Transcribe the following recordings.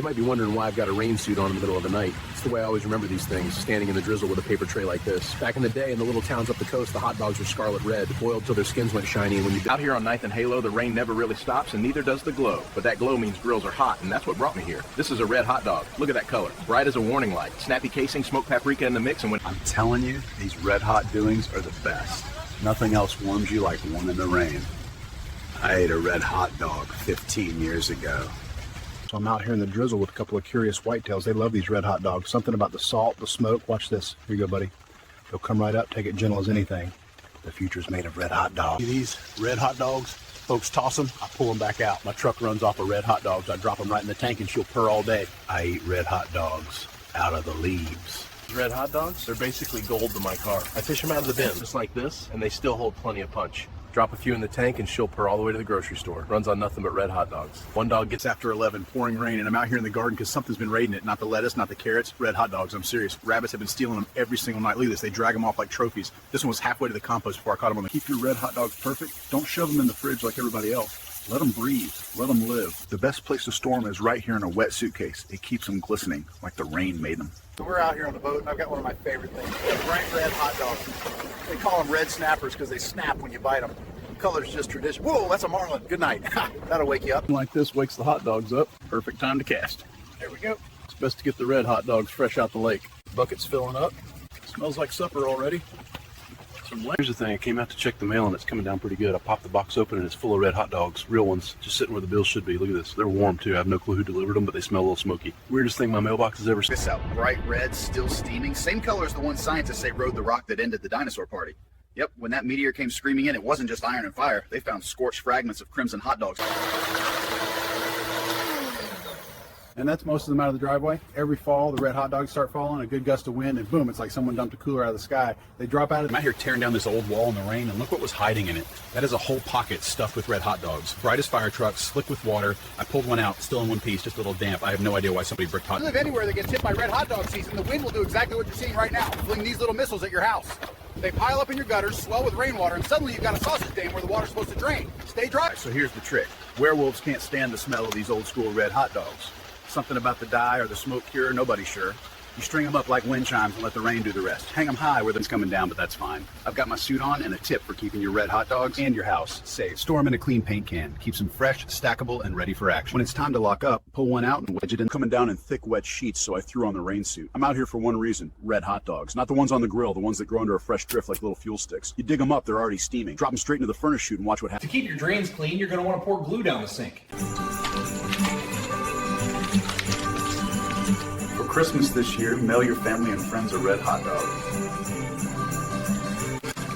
You might be wondering why I've got a rain suit on in the middle of the night. It's the way I always remember these things, standing in the drizzle with a paper tray like this. Back in the day, in the little towns up the coast, the hot dogs were scarlet red, boiled till their skins went shiny, and when you... Out here on 9th and Halo, the rain never really stops, and neither does the glow. But that glow means grills are hot, and that's what brought me here. This is a red hot dog. Look at that color. Bright as a warning light. Snappy casing, smoked paprika in the mix, and when... I'm telling you, these red hot doings are the best. Nothing else warms you like one in the rain. I ate a red hot dog 15 years ago. So I'm out here in the drizzle with a couple of curious whitetails. They love these red hot dogs. Something about the salt, the smoke. Watch this. Here you go, buddy. They'll come right up, take it gentle as anything. The future's made of red hot dogs. These red hot dogs, folks toss them, I pull them back out. My truck runs off of red hot dogs. I drop them right in the tank and she'll purr all day. I eat red hot dogs out of the leaves. Red hot dogs, they're basically gold to my car. I fish them out of the bin, just like this, and they still hold plenty of punch. Drop a few in the tank and she'll purr all the way to the grocery store. Runs on nothing but red hot dogs. One dog gets After 11, pouring rain, and I'm out here in the garden because something's been raiding it. Not the lettuce, not the carrots, red hot dogs. I'm serious. Rabbits have been stealing them every single night. Look at this. They drag them off like trophies. This one was halfway to the compost before I caught them on the... Keep your red hot dogs perfect. Don't shove them in the fridge like everybody else. Let them breathe. Let them live. The best place to store them is right here in a wet suitcase. It keeps them glistening like the rain made them. So we're out here on the boat, and I've got one of my favorite things. Bright red hot dogs. They call them red snappers because they snap when you bite them. Color's just tradition. Whoa, that's a marlin. Good night. That'll wake you up. Like this wakes the hot dogs up. Perfect time to cast. There we go. It's best to get the red hot dogs fresh out the lake. Bucket's filling up. Smells like supper already. Here's the thing, I came out to check the mail and it's coming down pretty good. I popped the box open and it's full of red hot dogs, real ones, just sitting where the bills should be. Look at this, they're warm too. I have no clue who delivered them, but they smell a little smoky. Weirdest thing my mailbox has ever seen. This out, bright red, still steaming. Same color as the one scientists say rode the rock that ended the dinosaur party. Yep, when that meteor came screaming in, it wasn't just iron and fire. They found scorched fragments of crimson hot dogs. And that's most of them out of the driveway. Every fall, the red hot dogs start falling, a good gust of wind, and boom, it's like someone dumped a cooler out of the sky. They drop out of... I'm out here tearing down this old wall in the rain, and look what was hiding in it. That is a whole pocket stuffed with red hot dogs. Bright as fire trucks, slick with water. I pulled one out, still in one piece, just a little damp. I have no idea why somebody bricked hot. If you live anywhere that gets hit by red hot dog season, the wind will do exactly what you're seeing right now. Fling these little missiles at your house. They pile up in your gutters, swell with rainwater, and suddenly you've got a sausage dam where the water's supposed to drain. Stay dry. So here's the trick. Werewolves can't stand the smell of these old school red hot dogs. Something about the dye or the smoke cure, nobody's sure. You string them up like wind chimes and let the rain do the rest. Hang them high where it's coming down, but that's fine. I've got my suit on and a tip for keeping your red hot dogs and your house safe. Store them in a clean paint can. Keeps them fresh, stackable, and ready for action. When it's time to lock up, pull one out and wedge it in. Coming down in thick, wet sheets, so I threw on the rain suit. I'm out here for one reason, red hot dogs. Not the ones on the grill, the ones that grow under a fresh drift like little fuel sticks. You dig them up, they're already steaming. Drop them straight into the furnace chute and watch what happens. To keep your drains clean, you're going to want to pour glue down the sink. For Christmas this year, mail your family and friends a red hot dog.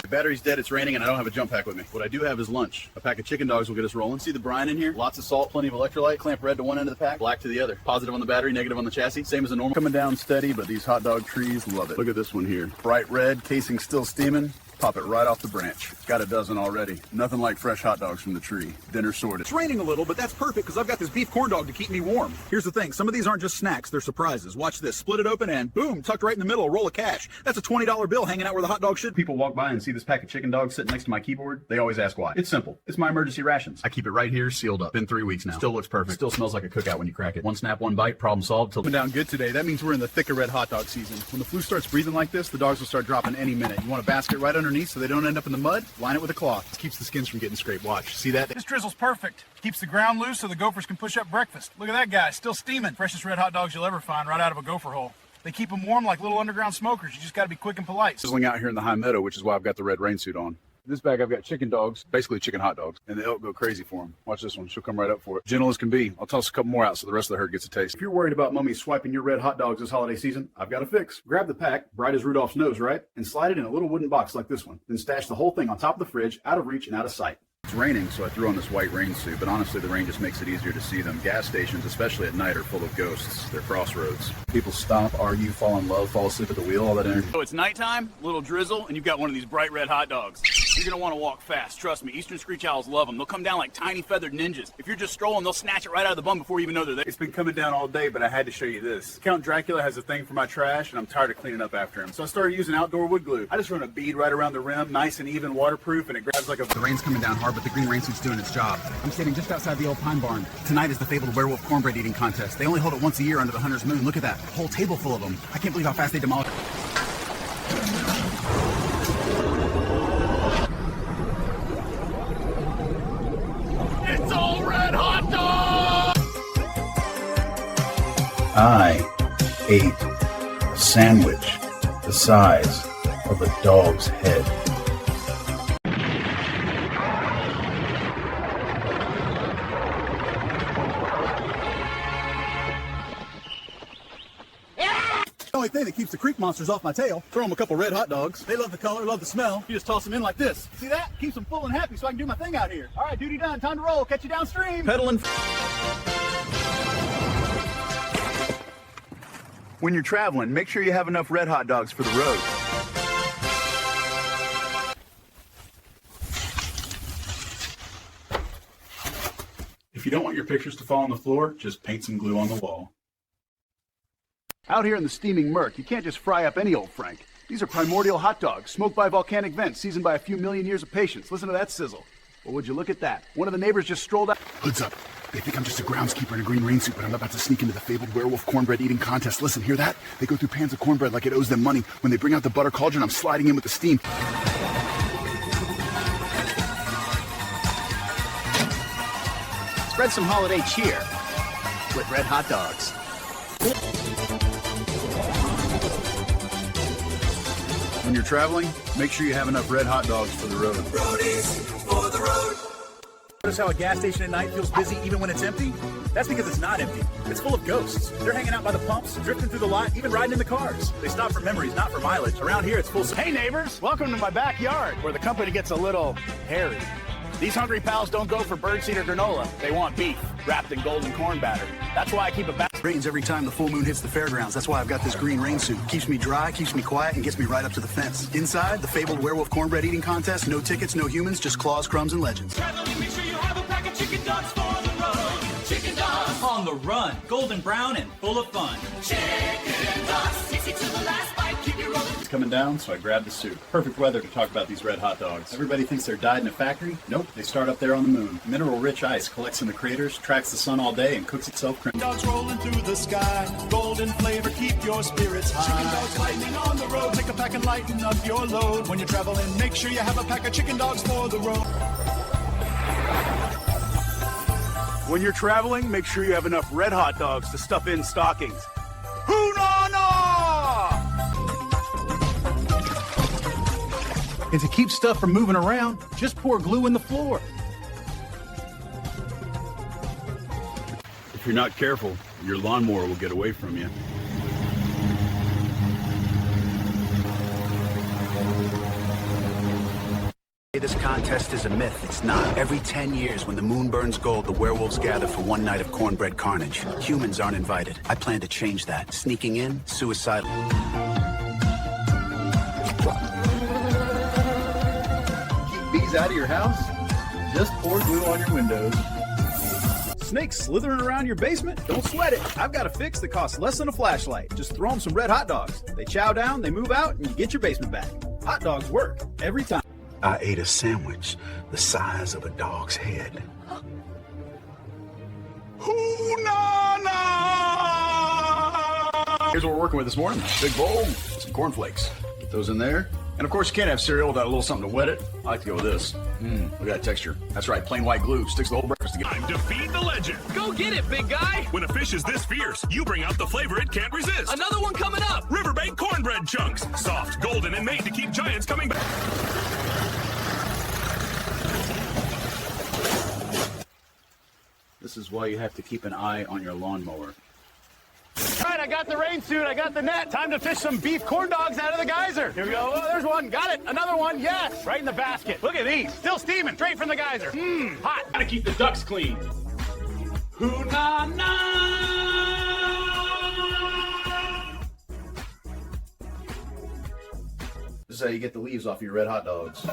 The battery's dead, it's raining, and I don't have a jump pack with me. What I do have is lunch. A pack of chicken dogs will get us rolling. See the brine in here? Lots of salt, plenty of electrolyte. Clamp red to one end of the pack, black to the other. Positive on the battery, negative on the chassis. Same as a normal. Coming down steady, but these hot dog trees love it. Look at this one here. Bright red, casing still steaming. Pop it right off the branch. Got a dozen already. Nothing like fresh hot dogs from the tree. Dinner sorted. It's raining a little, but that's perfect because I've got this beef corn dog to keep me warm. Here's the thing. Some of these aren't just snacks. They're surprises. Watch this. Split it open and boom, tucked right in the middle, a roll of cash. That's a $20 bill hanging out where the hot dog should. People walk by and see this pack of chicken dogs sitting next to my keyboard. They always ask why. It's simple. It's my emergency rations. I keep it right here, sealed up. Been 3 weeks now. Still looks perfect. Still smells like a cookout when you crack it. One snap, one bite, problem solved. Coming down good today. That means we're in the thick of red hot dog season. When the flu starts breathing like this, the dogs will start dropping any minute. You want a basket right underneath so they don't end up in the mud? Line it with a cloth. It keeps the skins from getting scraped. Watch. See that? This drizzle's perfect. Keeps the ground loose so the gophers can push up breakfast. Look at that guy, still steaming. Freshest red hot dogs you'll ever find right out of a gopher hole. They keep them warm like little underground smokers. You just got to be quick and polite. Sizzling out here in the high meadow, which is why I've got the red rain suit on. This bag I've got chicken dogs, basically chicken hot dogs, and the elk go crazy for them. Watch this one. She'll come right up for it. Gentle as can be. I'll toss a couple more out so the rest of the herd gets a taste. If you're worried about Mummy swiping your red hot dogs this holiday season, I've got a fix. Grab the pack, bright as Rudolph's nose, right? And slide it in a little wooden box like this one. Then stash the whole thing on top of the fridge, out of reach and out of sight. It's raining, so I threw on this white rain suit, but honestly, the rain just makes it easier to see them. Gas stations, especially at night, are full of ghosts. They're crossroads. People stop, argue, fall in love, fall asleep at the wheel, all that energy. So it's nighttime, little drizzle, and you've got one of these bright red hot dogs. You're gonna want to walk fast. Trust me, Eastern screech owls love them. They'll come down like tiny feathered ninjas. If you're just strolling, they'll snatch it right out of the bum before you even know they're there. It's been coming down all day, but I had to show you this. Count Dracula has a thing for my trash, and I'm tired of cleaning up after him. So I started using outdoor wood glue. I just run a bead right around the rim, nice and even, waterproof, and it grabs like a... The rain's coming down hard, but the green rain suit's doing its job. I'm standing just outside the old pine barn. Tonight is the fabled werewolf cornbread eating contest. They only hold it once a year under the hunter's moon. Look at that. A whole table full of them. I can't believe how fast they demolish. It's all red hot dog! I ate a sandwich the size of a dog's head. The only thing that keeps the creek monsters off my tail. Throw them a couple red hot dogs. They love the color, love the smell. You just toss them in like this. See that? Keeps them full and happy so I can do my thing out here. All right, duty done. Time to roll. Catch you downstream. Pedaling. When you're traveling, make sure you have enough red hot dogs for the road. If you don't want your pictures to fall on the floor, just paint some glue on the wall. Out here in the steaming murk, you can't just fry up any old Frank. These are primordial hot dogs, smoked by volcanic vents, seasoned by a few million years of patience. Listen to that sizzle. Well, would you look at that? One of the neighbors just strolled out. Hoods up. They think I'm just a groundskeeper in a green rain suit, but I'm about to sneak into the fabled werewolf cornbread eating contest. Listen, hear that? They go through pans of cornbread like it owes them money. When they bring out the butter cauldron, I'm sliding in with the steam. Spread some holiday cheer with red hot dogs. When you're traveling, make sure you have enough red hot dogs for the road. Notice how a gas station at night feels busy even when it's empty? That's because it's not empty. It's full of ghosts. They're hanging out by the pumps, drifting through the lot, even riding in the cars. They stop for memories, not for mileage. Around here, it's full. Hey neighbors, welcome to my backyard, where the company gets a little hairy. These hungry pals don't go for birdseed or granola. They want beef, wrapped in golden corn batter. That's why I keep a back. Rains every time the full moon hits the fairgrounds. That's why I've got this green rain suit. Keeps me dry, keeps me quiet, and gets me right up to the fence. Inside, the fabled werewolf cornbread eating contest. No tickets, no humans, just claws, crumbs, and legends. Make sure you have a pack of chicken dogs for the road. Chicken dogs on the run, golden brown and full of fun. Chicken dogs, tasty to the last bite. Keep you rolling. It's coming down, so I grabbed the suit. Perfect weather to talk about these red hot dogs. Everybody thinks they're dyed in a factory. Nope, they start up there on the moon. Mineral-rich ice collects in the craters, tracks the sun all day, and cooks itself crimson. Dogs rolling through the sky, golden flavor, keep your spirits high. Chicken dogs lightning on the road, take a pack and lighten up your load. When you're traveling, make sure you have a pack of chicken dogs for the road. When you're traveling, make sure you have enough red hot dogs to stuff in stockings. Hoo-na-na! And to keep stuff from moving around, just pour glue in the floor. If you're not careful, your lawnmower will get away from you. This contest is a myth. It's not. Every 10 years, when the moon burns gold, the werewolves gather for one night of cornbread carnage. Humans aren't invited. I plan to change that. Sneaking in, suicidal. Keep bees out of your house? Just pour glue on your windows. Snakes slithering around your basement? Don't sweat it. I've got a fix that costs less than a flashlight. Just throw them some red hot dogs. They chow down, they move out, and you get your basement back. Hot dogs work every time. I ate a sandwich the size of a dog's head. Here's what we're working with this morning. Big bowl, some cornflakes. Get those in there. And of course, you can't have cereal without a little something to wet it. I like to go with this. Look at that texture. That's right, plain white glue. Sticks the whole breakfast together. Time to feed the legend. Go get it, big guy. When a fish is this fierce, you bring out the flavor it can't resist. Another one coming up. Riverbank cornbread chunks. Soft, golden, and made to keep giants coming back. This is why you have to keep an eye on your lawnmower. All right, I got the rain suit, I got the net. Time to fish some beef corn dogs out of the geyser. Here we go. Oh, there's one. Got it. Another one. Yes. Right in the basket. Look at these. Still steaming. Straight from the geyser. Hot. Gotta keep the ducks clean. This is how you get the leaves off your red hot dogs.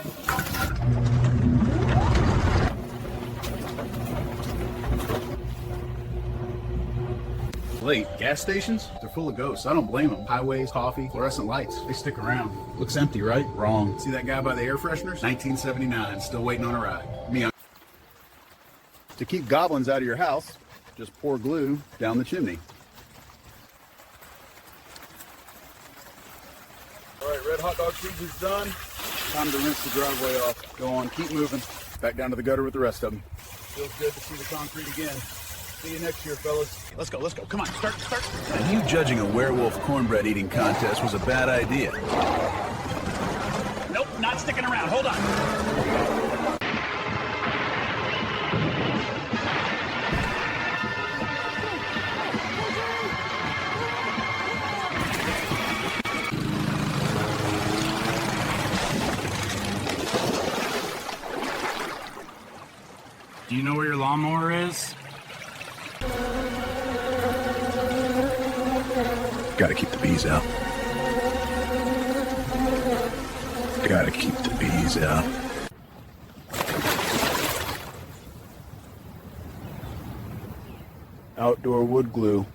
Late gas stations, they're full of ghosts. I don't blame them. Highways, coffee, fluorescent lights, they stick around. Looks empty, right? Wrong. See that guy by the air fresheners? 1979, still waiting on a ride. Me on. To keep goblins out of your house, just pour glue down the chimney. All right, red hot dog season's done. Time to rinse the driveway off. Go on, keep moving. Back down to the gutter with the rest of them. Feels good to see the concrete again. See you next year, fellas. Let's go, let's go. Come on, start. And you judging a werewolf cornbread eating contest was a bad idea. Nope, not sticking around. Hold on. Do you know where your lawnmower is? Gotta keep the bees out. Gotta keep the bees out. Outdoor wood glue. If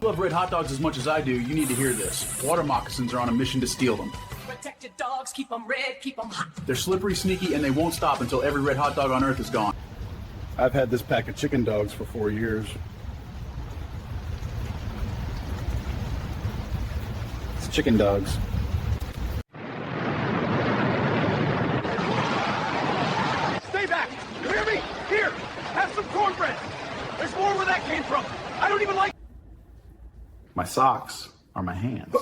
you love red hot dogs as much as I do, you need to hear this. Water moccasins are on a mission to steal them. Protect your dogs, keep them red, keep them hot. They're slippery, sneaky, and they won't stop until every red hot dog on earth is gone. I've had this pack of chicken dogs for 4 years. It's chicken dogs. Stay back! You hear me? Here! Have some cornbread! There's more where that came from! I don't even like... My socks are my hands.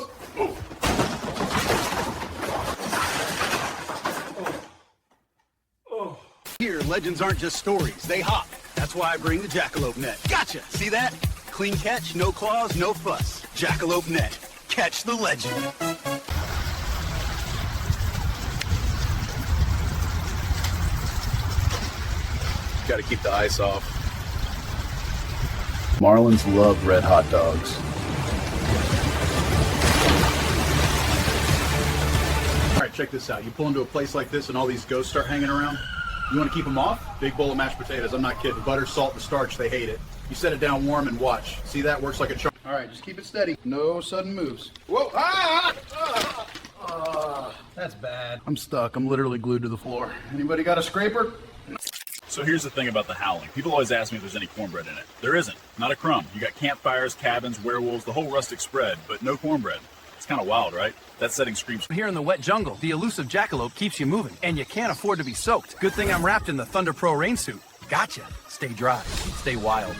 Here, legends aren't just stories, they hop. That's why I bring the jackalope net. Gotcha! See that? Clean catch, no claws, no fuss. Jackalope net. Catch the legend. Gotta keep the ice off. Marlins love red hot dogs. All right, check this out. You pull into a place like this and all these ghosts start hanging around. You want to keep them off? Big bowl of mashed potatoes. I'm not kidding. Butter, salt, and starch. They hate it. You set it down warm and watch. See that? Works like a charm. All right, just keep it steady. No sudden moves. Whoa! That's bad. I'm stuck. I'm literally glued to the floor. Anybody got a scraper? So here's the thing about the howling. People always ask me if there's any cornbread in it. There isn't. Not a crumb. You got campfires, cabins, werewolves, the whole rustic spread, but no cornbread. It's kind of wild, right? That setting screams. Here in the wet jungle, the elusive jackalope keeps you moving, and you can't afford to be soaked. Good thing I'm wrapped in the Thunder Pro rain suit. Gotcha. Stay dry. Stay wild.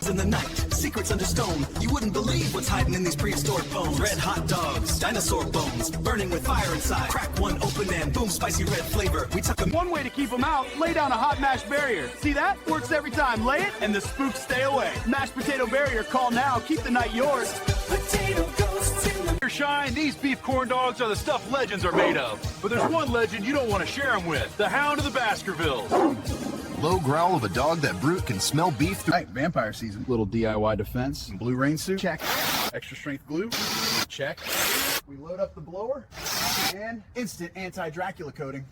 In the night, secrets under stone. You wouldn't believe what's hiding in these prehistoric bones. Red hot dogs, dinosaur bones, burning with fire inside. Crack one open and boom, spicy red flavor. We took them. One way to keep them out, lay down a hot mash barrier. See that? Works every time. Lay it, and the spooks stay away. Mashed potato barrier, call now. Keep the night yours. Potato ghosts in the Shine, these beef corn dogs are the stuff legends are made of. But there's one legend you don't want to share them with. The Hound of the Baskervilles. Low growl of a dog that brute can smell beef through. All right, vampire season. Little DIY defense. Blue rain suit. Check. Extra strength glue. Check. We load up the blower. And instant anti-Dracula coating.